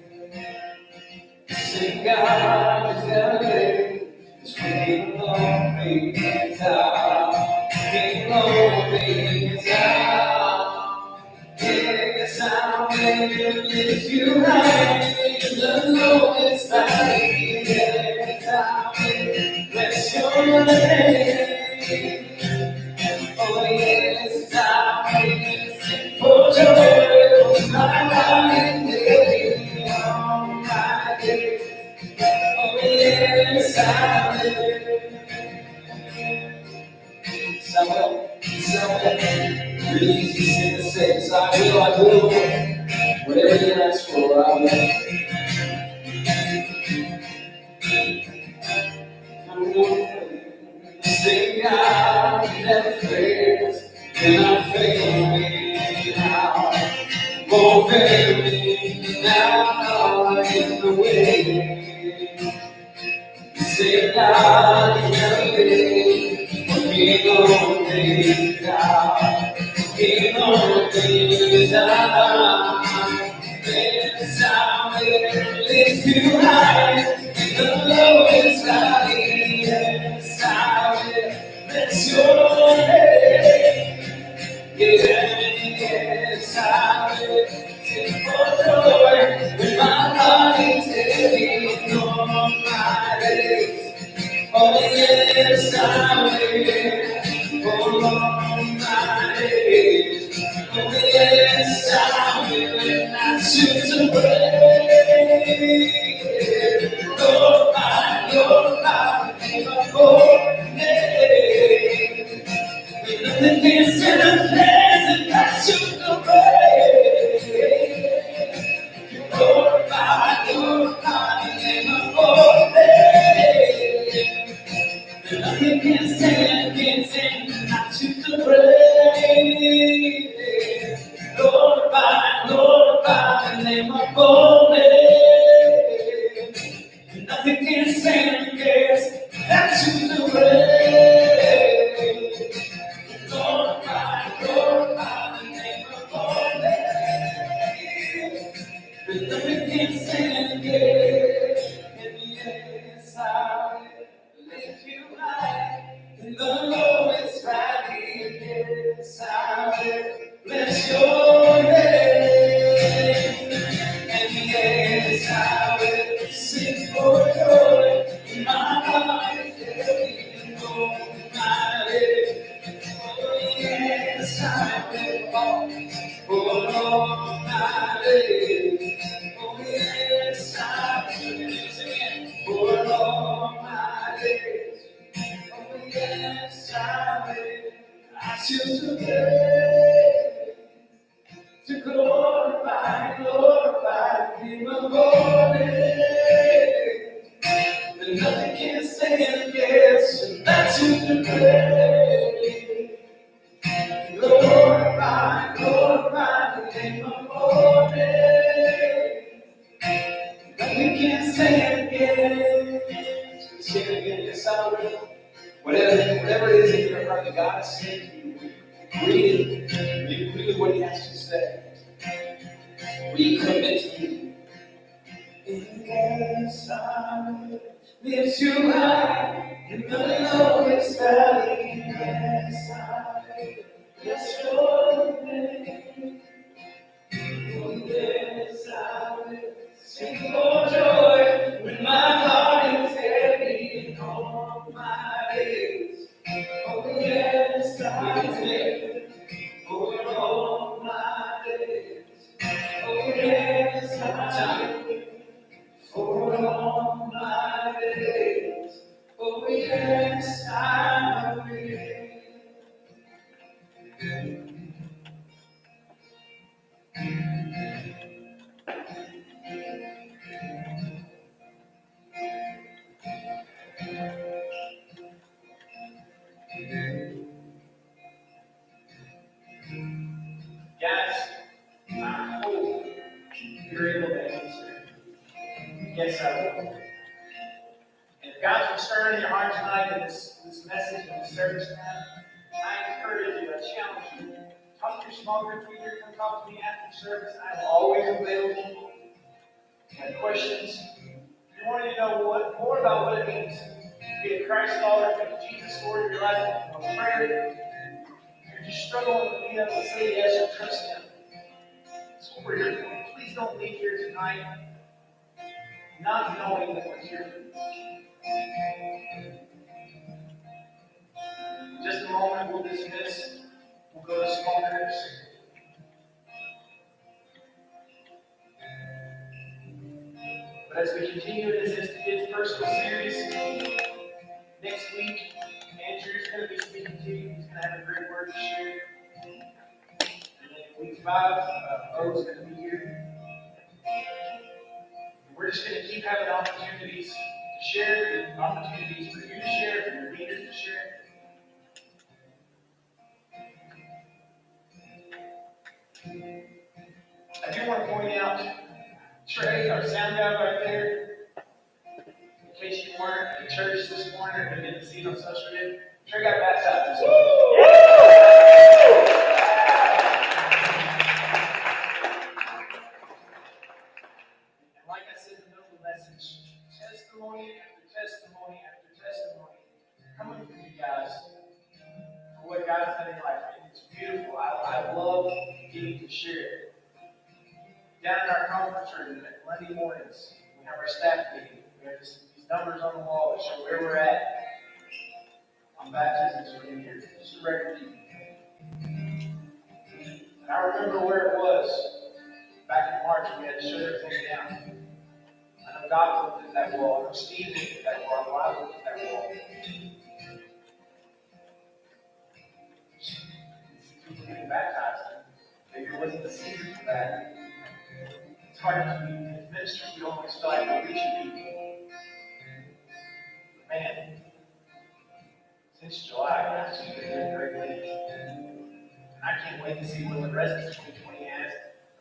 Sing out in them days when lonely is out. When lonely is out. Yes, I will lift you high in the lowest valley. Yes, I will bless your name. Oh, yes, I will sing for joy on my dying day. On my day. Oh, yes, I will. Please just sing the same. I will. Whatever you ask for, I will. Sing out never fails, and I'm failing now. Won't fail me now in the way. Sing out never fails, for me alone. days out. In all days out. Yes, I will lift you high. In the lowest valley. Yes, I will bless your name. Yes, I will sing for joy when my heart is heavy on my days. Oh, yes, I will for my days. Oh, yes, I will. I choose to pray. Lord, my name of holy name. Nothing can stand a chance if I shoot the way. Glorify the name of holy. Nothing can stand, if I shoot the way. Glorify the name of holy. Nothing can stand against that shoot the way. Glorify the name of our name. Nothing can stand against. And yes, I will lift you high in the lowest valley. Yes, I will bless your name. And yes, I will sing for joy in my heart is heavy on my head. Yes, I will walk for all my days. Oh, yes, I will sing for all my days. Oh, yes, I will. I choose to pray, to glorify the name of holy. And nothing can stand against, and I choose to pray. Glorify the name of holy. Nothing can stand against. Sing it again, yes I will. Whatever it is in your heart that God has said to you, read it. Read what He has to say. We commit to you. Yes, I will lift you high in the lowest valley. Yes, I will bless your name. Oh, yes, I will sing for joy when my heart is heavy on my days. Oh, yes, I will for all my days. Oh, yes, I will. For all my days, oh yes, I will. Guys, I hope you're able to answer. Yes, I will. And if God's been stirring in your heart tonight in this message and this service tonight, I encourage you, I challenge you. Talk to your small group leader, come talk to me after the service. I'm always available. If you have questions, if you want to know more about what it means to be a Christ follower, to make Jesus Lord of your life, a prayer, you're just struggling with being able to say yes and trust Him. That's what we're here for. Please don't leave here tonight not knowing that we're here for you. In just a moment, we'll dismiss. We'll go to small groups. But as we continue in this Kids Personal series, next week, Andrew's going to be speaking to you. He's going to have a great word to share. And then week 5, O's going to be here. We're just going to keep having opportunities to share, opportunities for you to share, for your leaders to share. I do want to point out Trey, our sound guy right there. In case you weren't at church this morning or didn't see it on social media, Sure got baptized. And like I said in the middle of the message, testimony after testimony after testimony coming from you guys for what God's done in your life. It's beautiful. I love getting to share it. Down in our conference room at Monday mornings, we have our staff meeting. We have these numbers on the wall that show where we're at on baptisms for New Year. Just a record keeping. And I remember where it was back in March. We had to shut everything down. I know God looked at that wall. I know Steve looked at that wall. I know I looked at that wall. People getting baptized. Maybe it wasn't the season for that. It's hard to be in ministry. We always feel like we're reaching people. Man, since July, it's been doing great things. And I can't wait to see what the rest of 2020 has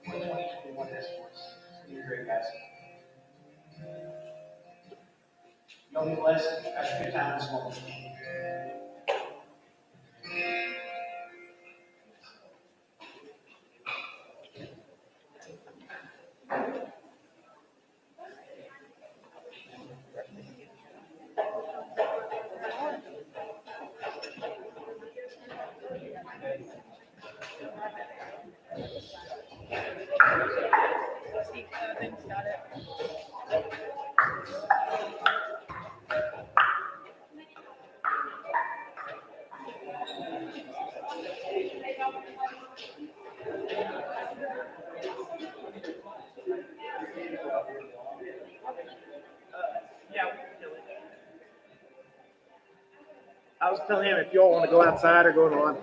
and what 2021 has for us. It's going to be great, guys. Y'all be blessed. Have a good time this morning. Steve, things got it. Yeah, we can do it. I was telling him if y'all want to go outside or go in the line.